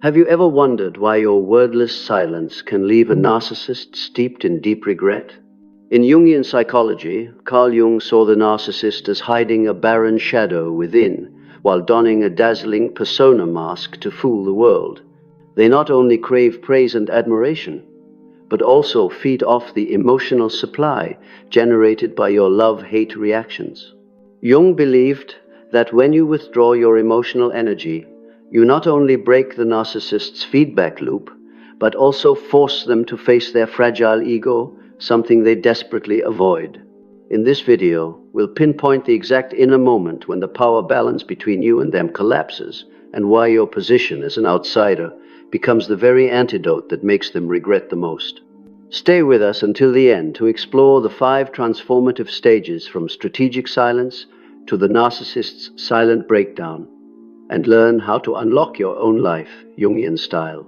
Have you ever wondered why your wordless silence can leave a narcissist steeped in deep regret? In Jungian psychology, Carl Jung saw the narcissist as hiding a barren shadow within, while donning a dazzling persona mask to fool the world. They not only crave praise and admiration, but also feed off the emotional supply generated by your love-hate reactions. Jung believed that when you withdraw your emotional energy, you not only break the narcissist's feedback loop, but also force them to face their fragile ego, something they desperately avoid. In this video, we'll pinpoint the exact inner moment when the power balance between you and them collapses, and why your position as an outsider becomes the very antidote that makes them regret the most. Stay with us until the end to explore the 5 transformative stages from strategic silence to the narcissist's silent breakdown, and learn how to unlock your own life, Jungian style.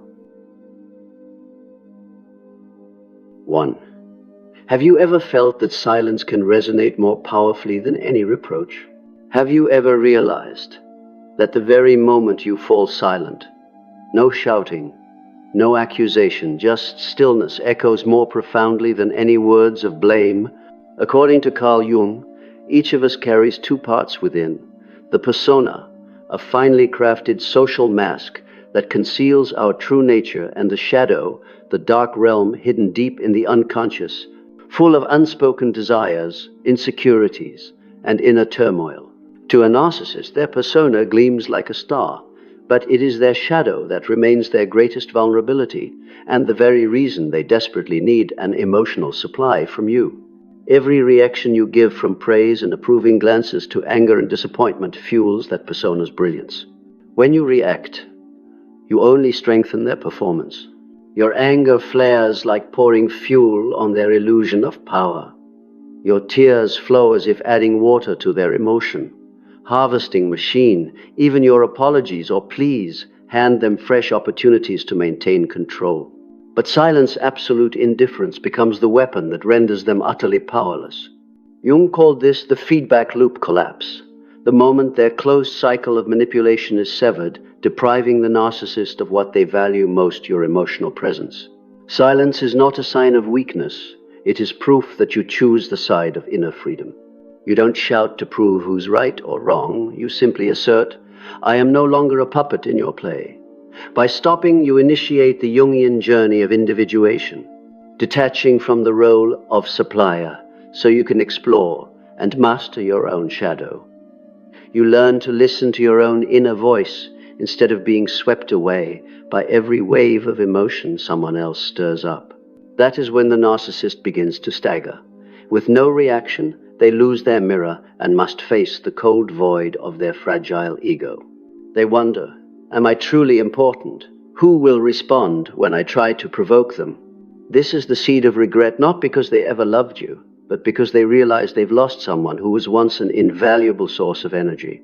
1. Have you ever felt that silence can resonate more powerfully than any reproach? Have you ever realized that the very moment you fall silent, no shouting, no accusation, just stillness echoes more profoundly than any words of blame? According to Carl Jung, each of us carries 2 parts within: the persona, a finely crafted social mask that conceals our true nature, and the shadow, the dark realm hidden deep in the unconscious, full of unspoken desires, insecurities, and inner turmoil. To a narcissist, their persona gleams like a star, but it is their shadow that remains their greatest vulnerability, and the very reason they desperately need an emotional supply from you. Every reaction you give, from praise and approving glances to anger and disappointment, fuels that persona's brilliance. When you react, you only strengthen their performance. Your anger flares like pouring fuel on their illusion of power. Your tears flow as if adding water to their emotion. Harvesting machine, even your apologies or pleas hand them fresh opportunities to maintain control. But silence, absolute indifference, becomes the weapon that renders them utterly powerless. Jung called this the feedback loop collapse, the moment their closed cycle of manipulation is severed, depriving the narcissist of what they value most, your emotional presence. Silence is not a sign of weakness. It is proof that you choose the side of inner freedom. You don't shout to prove who's right or wrong. You simply assert, "I am no longer a puppet in your play." By stopping, you initiate the Jungian journey of individuation, detaching from the role of supplier so you can explore and master your own shadow. You learn to listen to your own inner voice instead of being swept away by every wave of emotion someone else stirs up. That is when the narcissist begins to stagger. With no reaction, they lose their mirror and must face the cold void of their fragile ego. They wonder, am I truly important? Who will respond when I try to provoke them? This is the seed of regret, not because they ever loved you, but because they realize they've lost someone who was once an invaluable source of energy.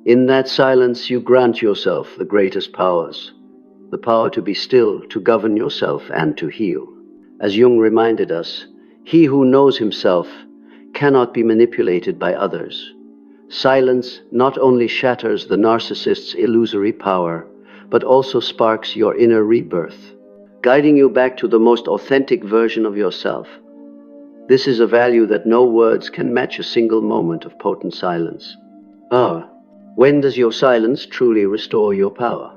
In that silence, you grant yourself the greatest powers, the power to be still, to govern yourself, and to heal. As Jung reminded us, he who knows himself cannot be manipulated by others. Silence not only shatters the narcissist's illusory power, but also sparks your inner rebirth, guiding you back to the most authentic version of yourself. This is a value that no words can match: a single moment of potent silence. When does your silence truly restore your power?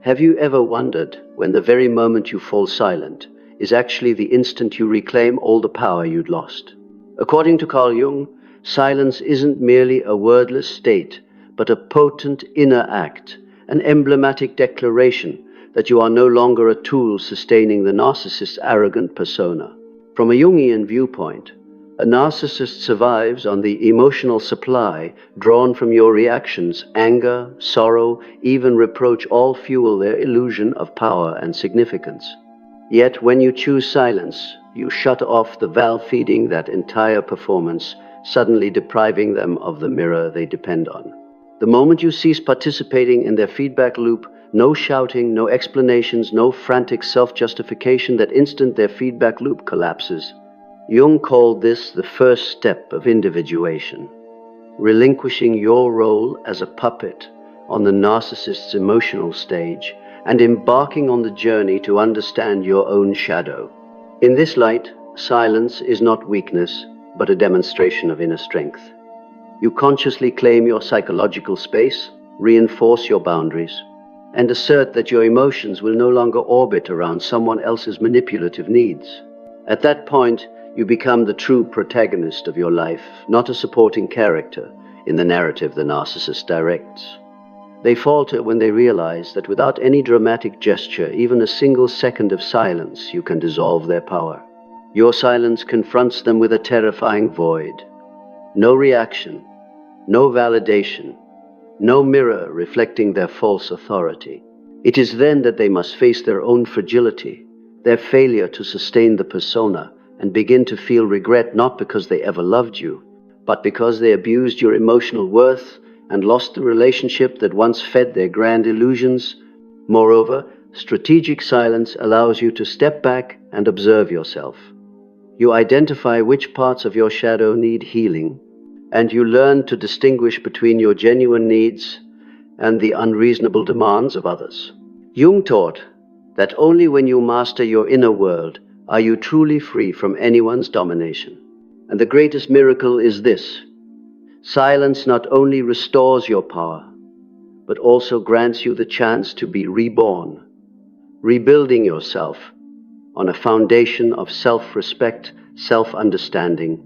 Have you ever wondered when the very moment you fall silent is actually the instant you reclaim all the power you'd lost? According to Carl Jung, silence isn't merely a wordless state, but a potent inner act, an emblematic declaration that you are no longer a tool sustaining the narcissist's arrogant persona. From a Jungian viewpoint, a narcissist survives on the emotional supply drawn from your reactions. Anger, sorrow, even reproach all fuel their illusion of power and significance. Yet when you choose silence, you shut off the valve feeding that entire performance, suddenly depriving them of the mirror they depend on. The moment you cease participating in their feedback loop, no shouting, no explanations, no frantic self-justification, that instant their feedback loop collapses. Jung called this the first step of individuation, relinquishing your role as a puppet on the narcissist's emotional stage and embarking on the journey to understand your own shadow. In this light, silence is not weakness, but a demonstration of inner strength. You consciously claim your psychological space, reinforce your boundaries, and assert that your emotions will no longer orbit around someone else's manipulative needs. At that point, you become the true protagonist of your life, not a supporting character in the narrative the narcissist directs. They falter when they realize that without any dramatic gesture, even a single second of silence, you can dissolve their power. Your silence confronts them with a terrifying void. No reaction, no validation, no mirror reflecting their false authority. It is then that they must face their own fragility, their failure to sustain the persona, and begin to feel regret not because they ever loved you, but because they abused your emotional worth and lost the relationship that once fed their grand illusions. Moreover, strategic silence allows you to step back and observe yourself. You identify which parts of your shadow need healing, and you learn to distinguish between your genuine needs and the unreasonable demands of others. Jung taught that only when you master your inner world are you truly free from anyone's domination. And the greatest miracle is this: silence not only restores your power, but also grants you the chance to be reborn, rebuilding yourself on a foundation of self-respect, self-understanding,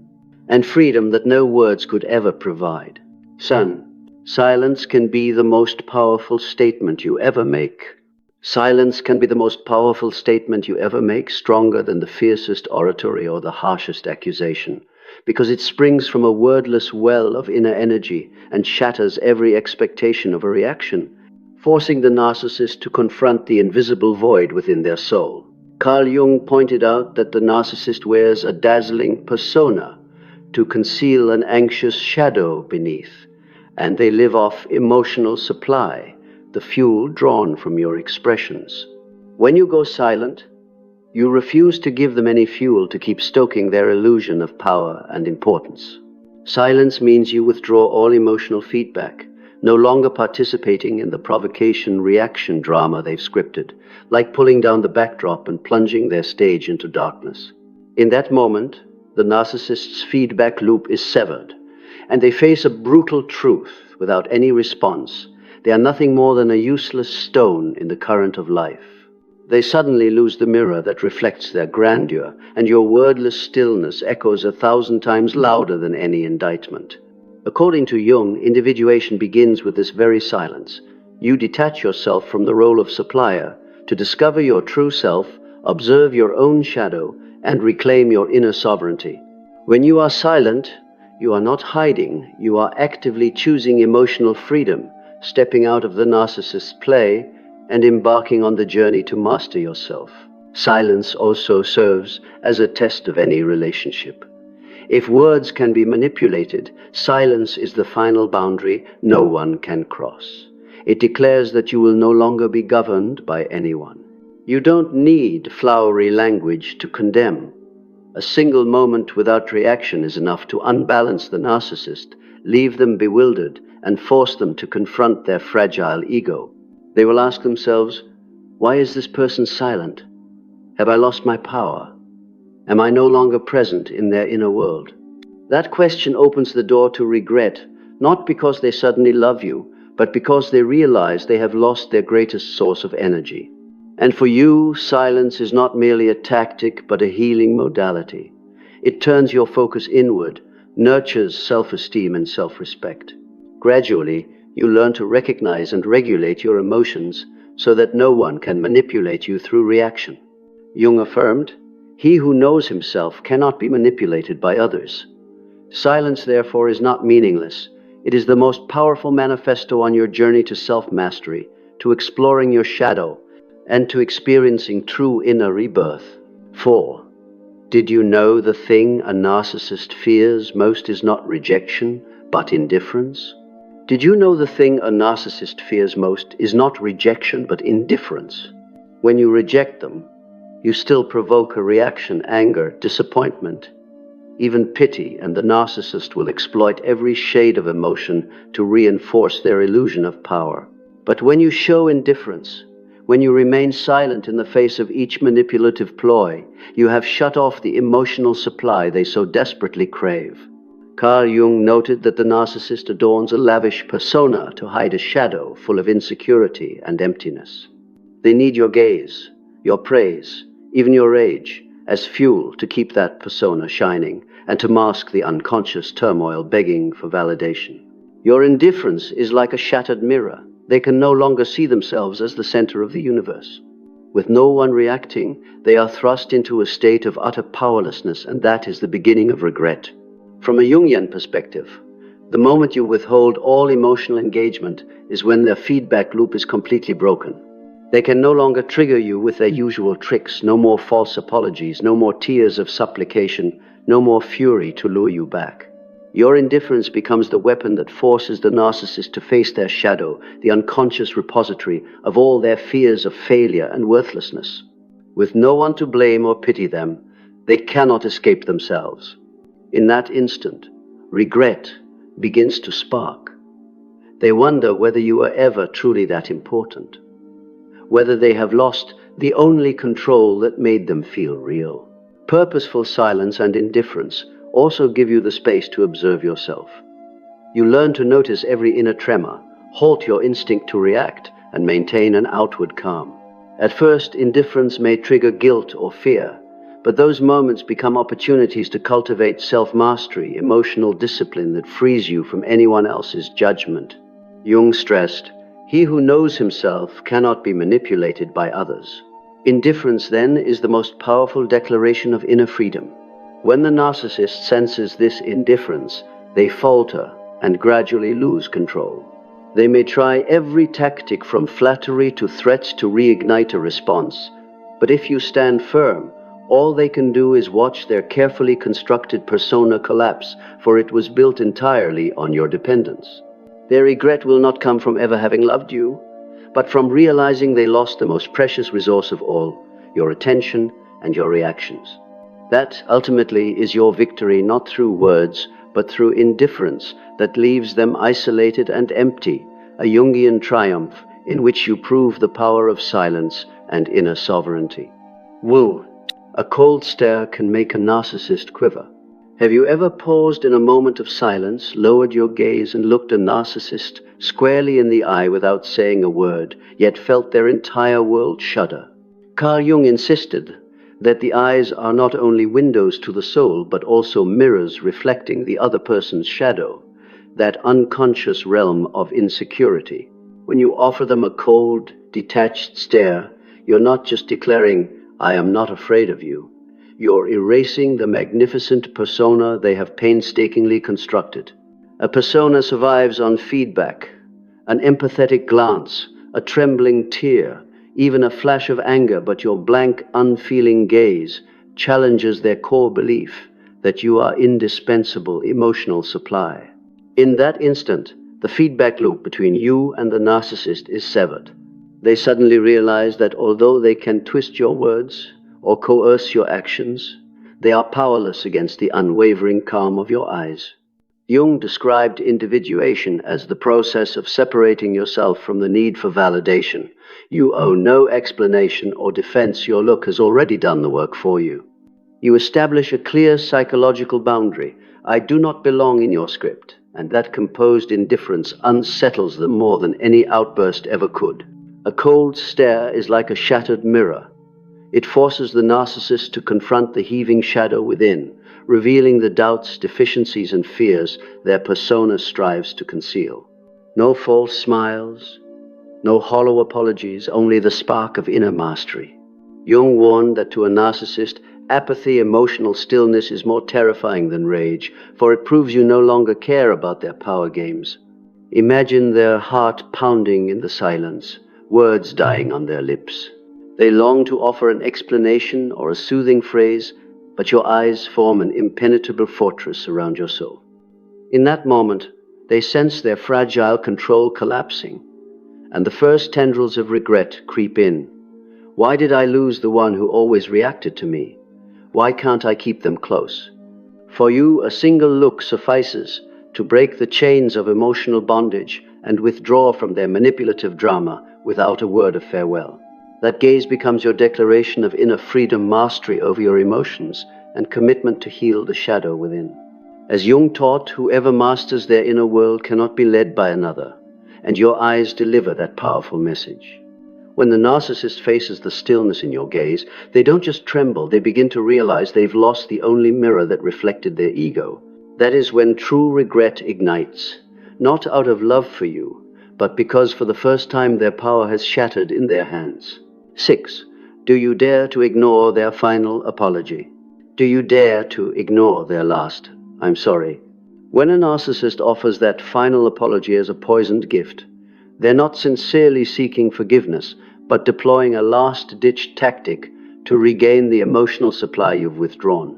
and freedom that no words could ever provide. Son, silence can be the most powerful statement you ever make. Silence can be the most powerful statement you ever make, stronger than the fiercest oratory or the harshest accusation, because it springs from a wordless well of inner energy and shatters every expectation of a reaction, forcing the narcissist to confront the invisible void within their soul. Carl Jung pointed out that the narcissist wears a dazzling persona to conceal an anxious shadow beneath, and they live off emotional supply, the fuel drawn from your expressions. When you go silent, you refuse to give them any fuel to keep stoking their illusion of power and importance. Silence means you withdraw all emotional feedback, no longer participating in the provocation-reaction drama they've scripted, like pulling down the backdrop and plunging their stage into darkness. In that moment, the narcissist's feedback loop is severed, and they face a brutal truth without any response. They are nothing more than a useless stone in the current of life. They suddenly lose the mirror that reflects their grandeur, and your wordless stillness echoes 1,000 times louder than any indictment. According to Jung, individuation begins with this very silence. You detach yourself from the role of supplier to discover your true self, observe your own shadow, and reclaim your inner sovereignty. When you are silent, you are not hiding, you are actively choosing emotional freedom, stepping out of the narcissist's play and embarking on the journey to master yourself. Silence also serves as a test of any relationship. If words can be manipulated, silence is the final boundary no one can cross. It declares that you will no longer be governed by anyone. You don't need flowery language to condemn. A single moment without reaction is enough to unbalance the narcissist, leave them bewildered, and force them to confront their fragile ego. They will ask themselves, why is this person silent? Have I lost my power? Am I no longer present in their inner world? That question opens the door to regret, not because they suddenly love you, but because they realize they have lost their greatest source of energy. And for you, silence is not merely a tactic, but a healing modality. It turns your focus inward, nurtures self-esteem and self-respect. Gradually, you learn to recognize and regulate your emotions so that no one can manipulate you through reaction. Jung affirmed, "He who knows himself cannot be manipulated by others." Silence, therefore, is not meaningless. It is the most powerful manifesto on your journey to self-mastery, to exploring your shadow, and to experiencing true inner rebirth. 4. Did you know the thing a narcissist fears most is not rejection, but indifference? Did you know the thing a narcissist fears most is not rejection, but indifference? When you reject them, you still provoke a reaction, anger, disappointment, even pity, and the narcissist will exploit every shade of emotion to reinforce their illusion of power. But when you show indifference, When you remain silent in the face of each manipulative ploy, you have shut off the emotional supply they so desperately crave. Carl Jung noted that the narcissist adorns a lavish persona to hide a shadow full of insecurity and emptiness. They need your gaze, your praise, even your rage, as fuel to keep that persona shining and to mask the unconscious turmoil begging for validation. Your indifference is like a shattered mirror. They can no longer see themselves as the center of the universe. With no one reacting, they are thrust into a state of utter powerlessness, and that is the beginning of regret. From a Jungian perspective, the moment you withhold all emotional engagement is when their feedback loop is completely broken. They can no longer trigger you with their usual tricks, no more false apologies, no more tears of supplication, no more fury to lure you back. Your indifference becomes the weapon that forces the narcissist to face their shadow, the unconscious repository of all their fears of failure and worthlessness. With no one to blame or pity them, they cannot escape themselves. In that instant, regret begins to spark. They wonder whether you are ever truly that important, whether they have lost the only control that made them feel real. Purposeful silence and indifference also give you the space to observe yourself. You learn to notice every inner tremor, halt your instinct to react, and maintain an outward calm. At first, indifference may trigger guilt or fear, but those moments become opportunities to cultivate self-mastery, emotional discipline that frees you from anyone else's judgment. Jung stressed, "He who knows himself cannot be manipulated by others." Indifference, then, is the most powerful declaration of inner freedom. When the narcissist senses this indifference, they falter and gradually lose control. They may try every tactic from flattery to threats to reignite a response, but if you stand firm, all they can do is watch their carefully constructed persona collapse, for it was built entirely on your dependence. Their regret will not come from ever having loved you, but from realizing they lost the most precious resource of all, your attention and your reactions. That ultimately is your victory, not through words, but through indifference that leaves them isolated and empty, a Jungian triumph in which you prove the power of silence and inner sovereignty. Woo! A cold stare can make a narcissist quiver. Have you ever paused in a moment of silence, lowered your gaze, and looked a narcissist squarely in the eye without saying a word, yet felt their entire world shudder? Carl Jung insisted that the eyes are not only windows to the soul, but also mirrors reflecting the other person's shadow, that unconscious realm of insecurity. When you offer them a cold, detached stare, you're not just declaring, "I am not afraid of you." You're erasing the magnificent persona they have painstakingly constructed. A persona survives on feedback, an empathetic glance, a trembling tear, even a flash of anger, but your blank, unfeeling gaze challenges their core belief that you are indispensable emotional supply. In that instant, the feedback loop between you and the narcissist is severed. They suddenly realize that although they can twist your words or coerce your actions, they are powerless against the unwavering calm of your eyes. Jung described individuation as the process of separating yourself from the need for validation. You owe no explanation or defense. Your look has already done the work for you. You establish a clear psychological boundary. I do not belong in your script, and that composed indifference unsettles them more than any outburst ever could. A cold stare is like a shattered mirror. It forces the narcissist to confront the heaving shadow within, revealing the doubts, deficiencies, and fears their persona strives to conceal. No false smiles, no hollow apologies, only the spark of inner mastery. Jung warned that to a narcissist, apathy, emotional stillness is more terrifying than rage, for it proves you no longer care about their power games. Imagine their heart pounding in the silence, words dying on their lips. They long to offer an explanation or a soothing phrase, but your eyes form an impenetrable fortress around your soul. In that moment, they sense their fragile control collapsing, and the first tendrils of regret creep in. Why did I lose the one who always reacted to me? Why can't I keep them close? For you, a single look suffices to break the chains of emotional bondage and withdraw from their manipulative drama without a word of farewell. That gaze becomes your declaration of inner freedom, mastery over your emotions, and commitment to heal the shadow within. As Jung taught, whoever masters their inner world cannot be led by another, and your eyes deliver that powerful message. When the narcissist faces the stillness in your gaze, they don't just tremble, they begin to realize they've lost the only mirror that reflected their ego. That is when true regret ignites, not out of love for you, but because for the first time their power has shattered in their hands. 6. Do you dare to ignore their final apology? Do you dare to ignore their last, "I'm sorry"? When a narcissist offers that final apology as a poisoned gift, they're not sincerely seeking forgiveness, but deploying a last-ditch tactic to regain the emotional supply you've withdrawn.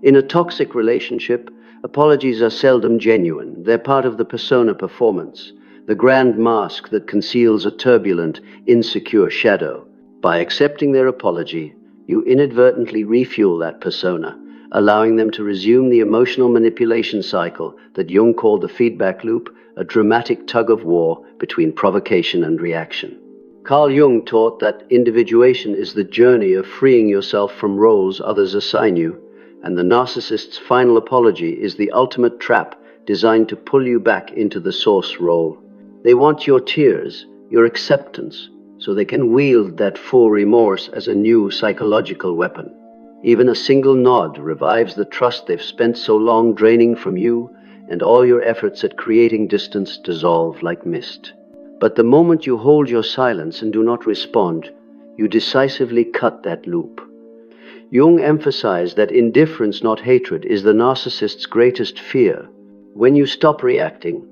In a toxic relationship, apologies are seldom genuine. They're part of the persona performance, the grand mask that conceals a turbulent, insecure shadow. By accepting their apology, you inadvertently refuel that persona, allowing them to resume the emotional manipulation cycle that Jung called the feedback loop, a dramatic tug-of-war between provocation and reaction. Carl Jung taught that individuation is the journey of freeing yourself from roles others assign you, and the narcissist's final apology is the ultimate trap designed to pull you back into the source role. They want your tears, your acceptance, so they can wield that full remorse as a new psychological weapon. Even a single nod revives the trust they've spent so long draining from you, and all your efforts at creating distance dissolve like mist. But the moment you hold your silence and do not respond, you decisively cut that loop. Jung emphasized that indifference, not hatred, is the narcissist's greatest fear. When you stop reacting,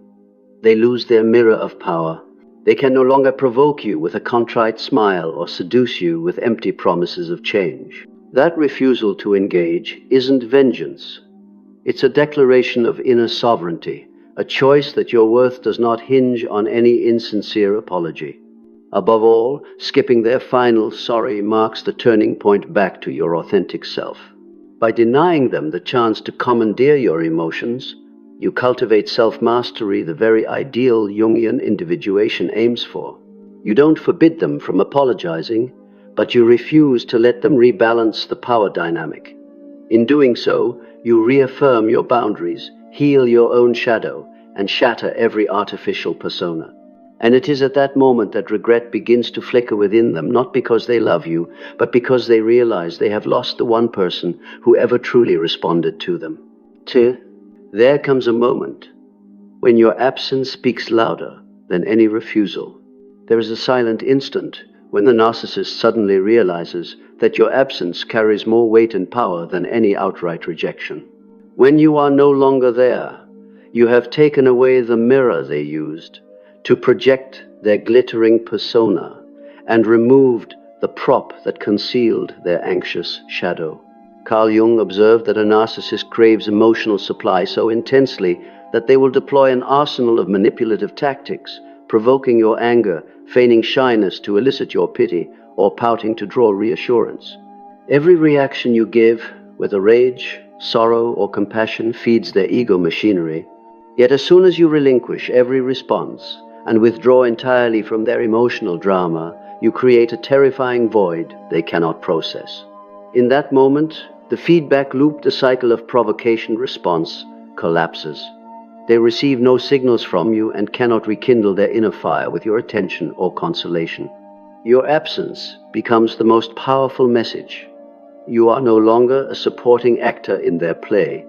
they lose their mirror of power. They can no longer provoke you with a contrite smile or seduce you with empty promises of change. That refusal to engage isn't vengeance. It's a declaration of inner sovereignty, a choice that your worth does not hinge on any insincere apology. Above all, skipping their final sorry marks the turning point back to your authentic self. By denying them the chance to commandeer your emotions, you cultivate self-mastery, the very ideal Jungian individuation aims for. You don't forbid them from apologizing, but you refuse to let them rebalance the power dynamic. In doing so, you reaffirm your boundaries, heal your own shadow, and shatter every artificial persona. And it is at that moment that regret begins to flicker within them, not because they love you, but because they realize they have lost the one person who ever truly responded to them. There comes a moment when your absence speaks louder than any refusal. There is a silent instant when the narcissist suddenly realizes that your absence carries more weight and power than any outright rejection. When you are no longer there, you have taken away the mirror they used to project their glittering persona and removed the prop that concealed their anxious shadow. Carl Jung observed that a narcissist craves emotional supply so intensely that they will deploy an arsenal of manipulative tactics, provoking your anger, feigning shyness to elicit your pity, or pouting to draw reassurance. Every reaction you give, whether rage, sorrow, or compassion, feeds their ego machinery. Yet as soon as you relinquish every response and withdraw entirely from their emotional drama, you create a terrifying void they cannot process. In that moment, the feedback loop, the cycle of provocation-response, collapses. They receive no signals from you and cannot rekindle their inner fire with your attention or consolation. Your absence becomes the most powerful message. You are no longer a supporting actor in their play,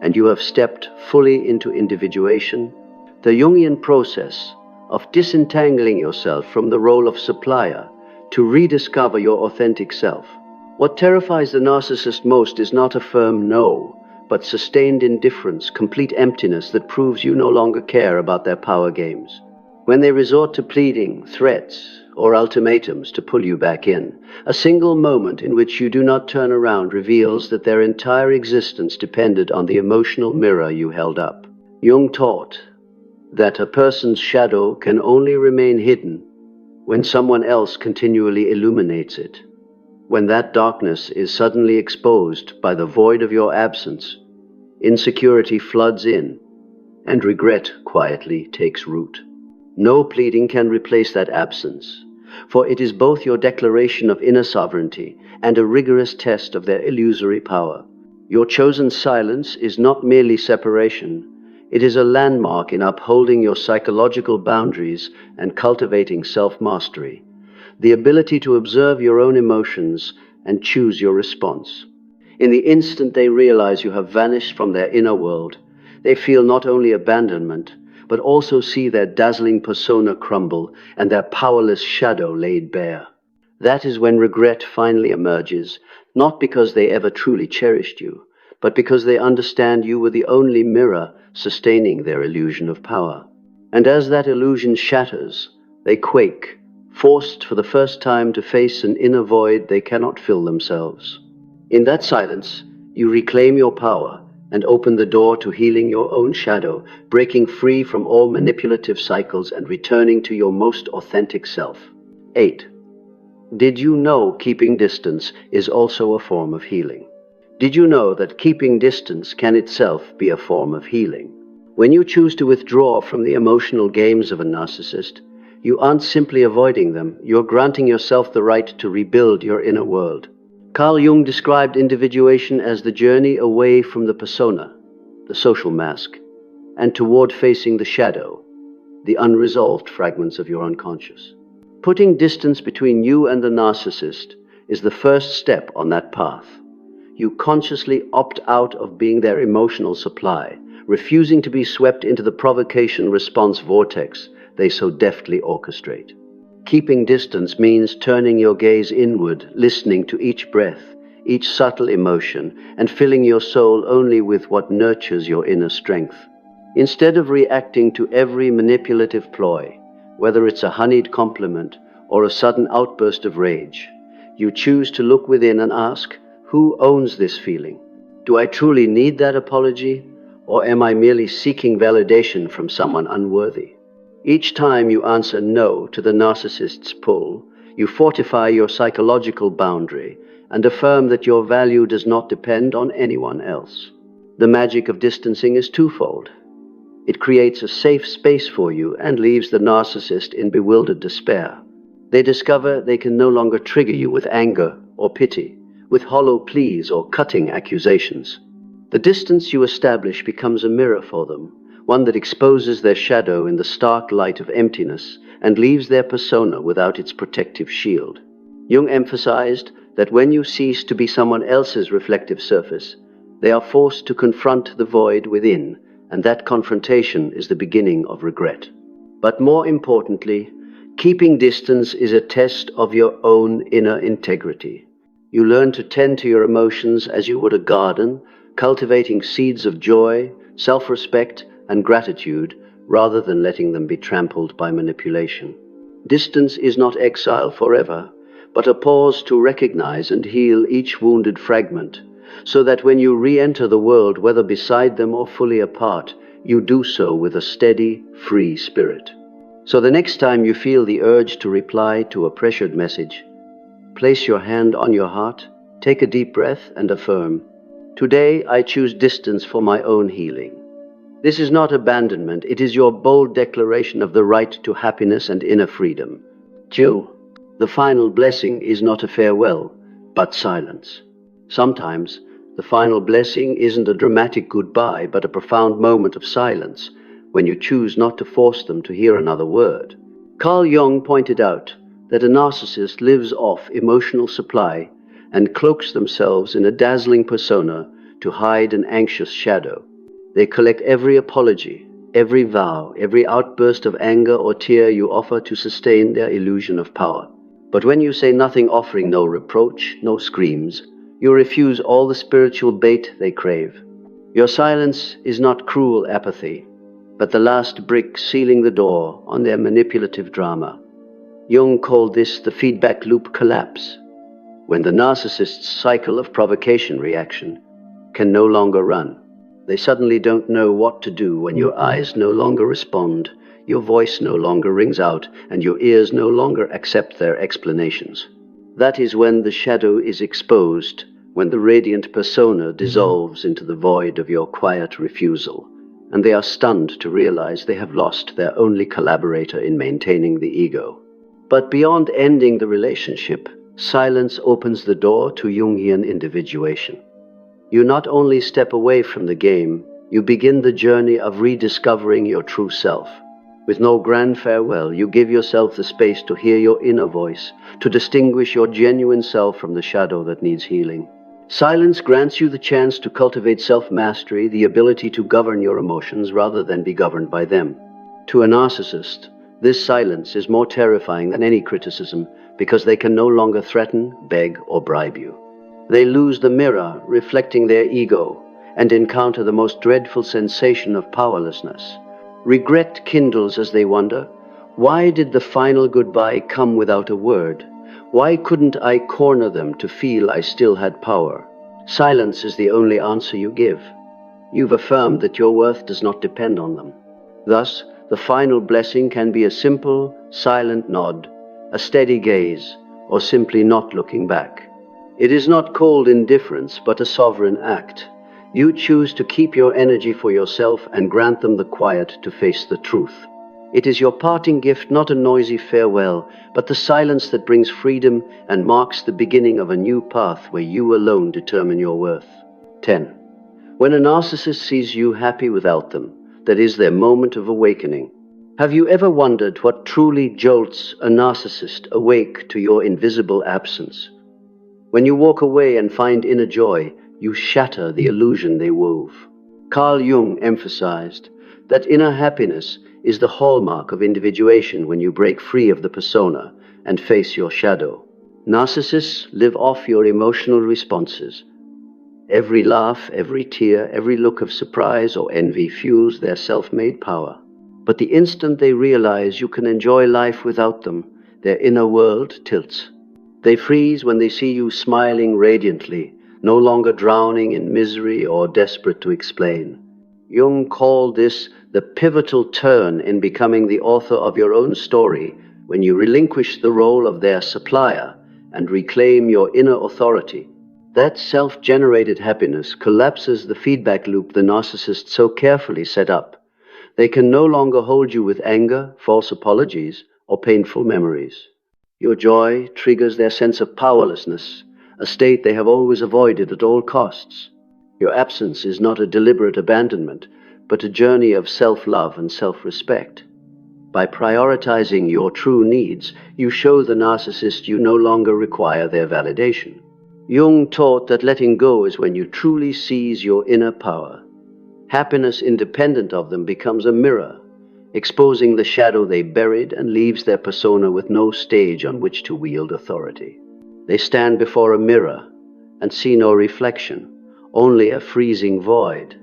and you have stepped fully into individuation, the Jungian process of disentangling yourself from the role of supplier to rediscover your authentic self. What terrifies the narcissist most is not a firm no, but sustained indifference, complete emptiness that proves you no longer care about their power games. When they resort to pleading, threats, or ultimatums to pull you back in, a single moment in which you do not turn around reveals that their entire existence depended on the emotional mirror you held up. Jung taught that a person's shadow can only remain hidden when someone else continually illuminates it. When that darkness is suddenly exposed by the void of your absence, insecurity floods in, and regret quietly takes root. No pleading can replace that absence. for it is both your declaration of inner sovereignty and a rigorous test of their illusory power. Your chosen silence is not merely separation, it is a landmark in upholding your psychological boundaries and cultivating self-mastery, the ability to observe your own emotions and choose your response. In the instant they realize you have vanished from their inner world, they feel not only abandonment, but also see their dazzling persona crumble and their powerless shadow laid bare. That is when regret finally emerges, not because they ever truly cherished you, but because they understand you were the only mirror sustaining their illusion of power. And as that illusion shatters, they quake, forced for the first time to face an inner void they cannot fill themselves. In that silence, you reclaim your power and open the door to healing your own shadow, breaking free from all manipulative cycles and returning to your most authentic self. 8. Did you know keeping distance is also a form of healing? Did you know that keeping distance can itself be a form of healing? When you choose to withdraw from the emotional games of a narcissist, you aren't simply avoiding them, you're granting yourself the right to rebuild your inner world. Carl Jung described individuation as the journey away from the persona, the social mask, and toward facing the shadow, the unresolved fragments of your unconscious. Putting distance between you and the narcissist is the first step on that path. You consciously opt out of being their emotional supply, refusing to be swept into the provocation-response vortex they so deftly orchestrate. Keeping distance means turning your gaze inward, listening to each breath, each subtle emotion, and filling your soul only with what nurtures your inner strength. Instead of reacting to every manipulative ploy, whether it's a honeyed compliment or a sudden outburst of rage, you choose to look within and ask, who owns this feeling? Do I truly need that apology, or am I merely seeking validation from someone unworthy? Each time you answer no to the narcissist's pull, you fortify your psychological boundary and affirm that your value does not depend on anyone else. The magic of distancing is twofold. It creates a safe space for you and leaves the narcissist in bewildered despair. They discover they can no longer trigger you with anger or pity, with hollow pleas or cutting accusations. The distance you establish becomes a mirror for them, one that exposes their shadow in the stark light of emptiness and leaves their persona without its protective shield. Jung emphasized that when you cease to be someone else's reflective surface, they are forced to confront the void within, and that confrontation is the beginning of regret. But more importantly, keeping distance is a test of your own inner integrity. You learn to tend to your emotions as you would a garden, cultivating seeds of joy, self-respect, and gratitude, rather than letting them be trampled by manipulation. Distance is not exile forever, but a pause to recognize and heal each wounded fragment, so that when you re-enter the world, whether beside them or fully apart, you do so with a steady, free spirit. So the next time you feel the urge to reply to a pressured message, place your hand on your heart, take a deep breath, and affirm, "Today I choose distance for my own healing." This is not abandonment, it is your bold declaration of the right to happiness and inner freedom. 2. The final blessing is not a farewell, but silence. Sometimes, the final blessing isn't a dramatic goodbye, but a profound moment of silence, when you choose not to force them to hear another word. Carl Jung pointed out that a narcissist lives off emotional supply and cloaks themselves in a dazzling persona to hide an anxious shadow. They collect every apology, every vow, every outburst of anger or tear you offer to sustain their illusion of power. But when you say nothing, offering no reproach, no screams, you refuse all the spiritual bait they crave. Your silence is not cruel apathy, but the last brick sealing the door on their manipulative drama. Jung called this the feedback loop collapse, when the narcissist's cycle of provocation reaction can no longer run. They suddenly don't know what to do when your eyes no longer respond, your voice no longer rings out, and your ears no longer accept their explanations. That is when the shadow is exposed, when the radiant persona dissolves into the void of your quiet refusal, and they are stunned to realize they have lost their only collaborator in maintaining the ego. But beyond ending the relationship, silence opens the door to Jungian individuation. You not only step away from the game, you begin the journey of rediscovering your true self. With no grand farewell, you give yourself the space to hear your inner voice, to distinguish your genuine self from the shadow that needs healing. Silence grants you the chance to cultivate self-mastery, the ability to govern your emotions rather than be governed by them. To a narcissist, this silence is more terrifying than any criticism because they can no longer threaten, beg, or bribe you. They lose the mirror reflecting their ego and encounter the most dreadful sensation of powerlessness. Regret kindles as they wonder, why did the final goodbye come without a word? Why couldn't I corner them to feel I still had power? Silence is the only answer you give. You've affirmed that your worth does not depend on them. Thus, the final blessing can be a simple, silent nod, a steady gaze, or simply not looking back. It is not called indifference, but a sovereign act. You choose to keep your energy for yourself and grant them the quiet to face the truth. It is your parting gift, not a noisy farewell, but the silence that brings freedom and marks the beginning of a new path where you alone determine your worth. 10. When a narcissist sees you happy without them, that is their moment of awakening. Have you ever wondered what truly jolts a narcissist awake to your invisible absence? When you walk away and find inner joy, you shatter the illusion they wove. Carl Jung emphasized that inner happiness is the hallmark of individuation when you break free of the persona and face your shadow. Narcissists live off your emotional responses. Every laugh, every tear, every look of surprise or envy fuels their self-made power. But the instant they realize you can enjoy life without them, their inner world tilts. They freeze when they see you smiling radiantly, no longer drowning in misery or desperate to explain. Jung called this the pivotal turn in becoming the author of your own story, when you relinquish the role of their supplier and reclaim your inner authority. That self-generated happiness collapses the feedback loop the narcissist so carefully set up. They can no longer hold you with anger, false apologies, or painful memories. Your joy triggers their sense of powerlessness, a state they have always avoided at all costs. Your absence is not a deliberate abandonment, but a journey of self-love and self-respect. By prioritizing your true needs, you show the narcissist you no longer require their validation. Jung taught that letting go is when you truly seize your inner power. Happiness independent of them becomes a mirror, exposing the shadow they buried and leaves their persona with no stage on which to wield authority. They stand before a mirror and see no reflection, only a freezing void.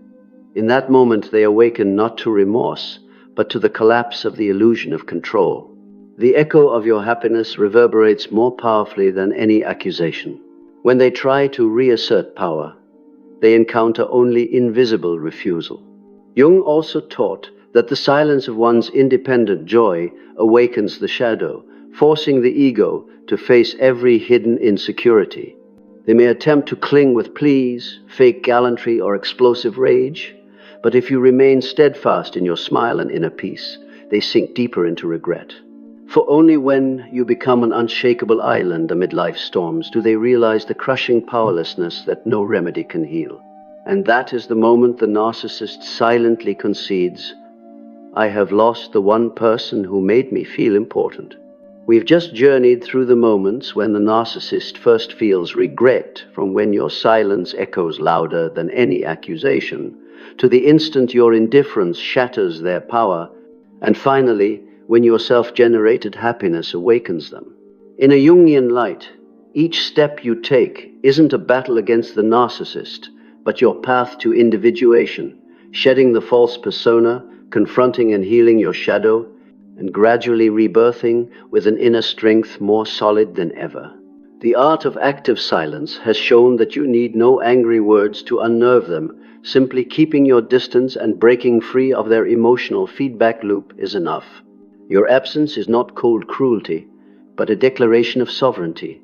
In that moment they awaken not to remorse, but to the collapse of the illusion of control. The echo of your happiness reverberates more powerfully than any accusation. When they try to reassert power, they encounter only invisible refusal. Jung also taught that the silence of one's independent joy awakens the shadow, forcing the ego to face every hidden insecurity. They may attempt to cling with pleas, fake gallantry, or explosive rage, but if you remain steadfast in your smile and inner peace, they sink deeper into regret. For only when you become an unshakable island amid life's storms do they realize the crushing powerlessness that no remedy can heal. And that is the moment the narcissist silently concedes, I have lost the one person who made me feel important. We've just journeyed through the moments when the narcissist first feels regret, from when your silence echoes louder than any accusation, to the instant your indifference shatters their power, and finally, when your self-generated happiness awakens them. In a Jungian light, each step you take isn't a battle against the narcissist, but your path to individuation, shedding the false persona, confronting and healing your shadow, and gradually rebirthing with an inner strength more solid than ever. The art of active silence has shown that you need no angry words to unnerve them. Simply keeping your distance and breaking free of their emotional feedback loop is enough. Your absence is not cold cruelty, but a declaration of sovereignty.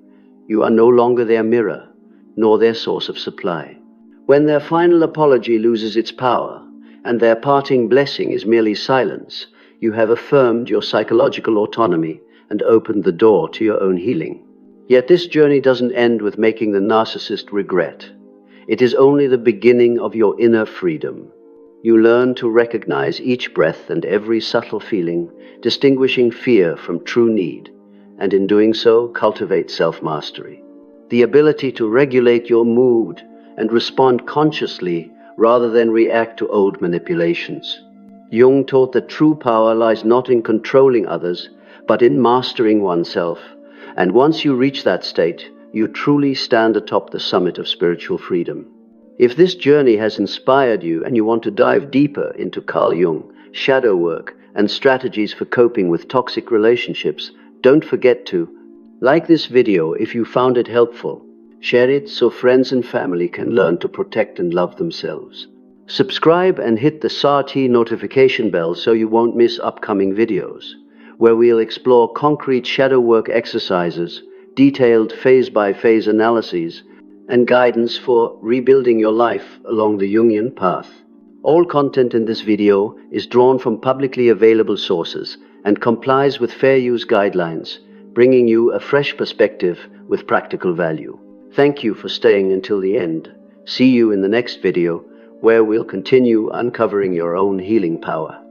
You are no longer their mirror, nor their source of supply. When their final apology loses its power, and their parting blessing is merely silence, you have affirmed your psychological autonomy and opened the door to your own healing. Yet this journey doesn't end with making the narcissist regret. It is only the beginning of your inner freedom. You learn to recognize each breath and every subtle feeling, distinguishing fear from true need, and in doing so, cultivate self-mastery. The ability to regulate your mood and respond consciously rather than react to old manipulations. Jung taught that true power lies not in controlling others, but in mastering oneself. And once you reach that state, you truly stand atop the summit of spiritual freedom. If this journey has inspired you and you want to dive deeper into Carl Jung, shadow work, and strategies for coping with toxic relationships, don't forget to like this video if you found it helpful. Share it so friends and family can learn to protect and love themselves. Subscribe and hit the SART notification bell so you won't miss upcoming videos, where we'll explore concrete shadow work exercises, detailed phase-by-phase analyses, and guidance for rebuilding your life along the Jungian path. All content in this video is drawn from publicly available sources and complies with fair use guidelines, bringing you a fresh perspective with practical value. Thank you for staying until the end. See you in the next video, where we'll continue uncovering your own healing power.